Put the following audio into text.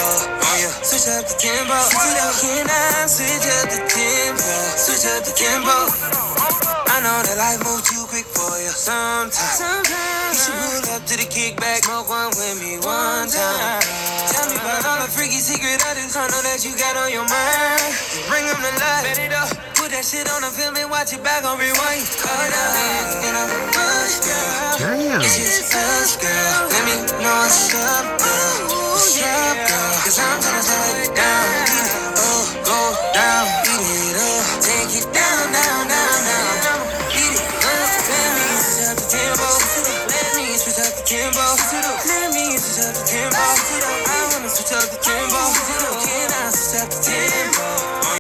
Oh yeah, switch up the tempo. Can I switch up the tempo? Switch up the tempo. I know that life moves too quick for you sometimes. You should pull up to the kickback, smoke one with me one time. Tell me about all the freaky secret others I know that you got on your mind. Bring them to life, bet it up. Put that shit on the film and watch it back on rewind. Cut it out, and I'm push down. Damn. It's just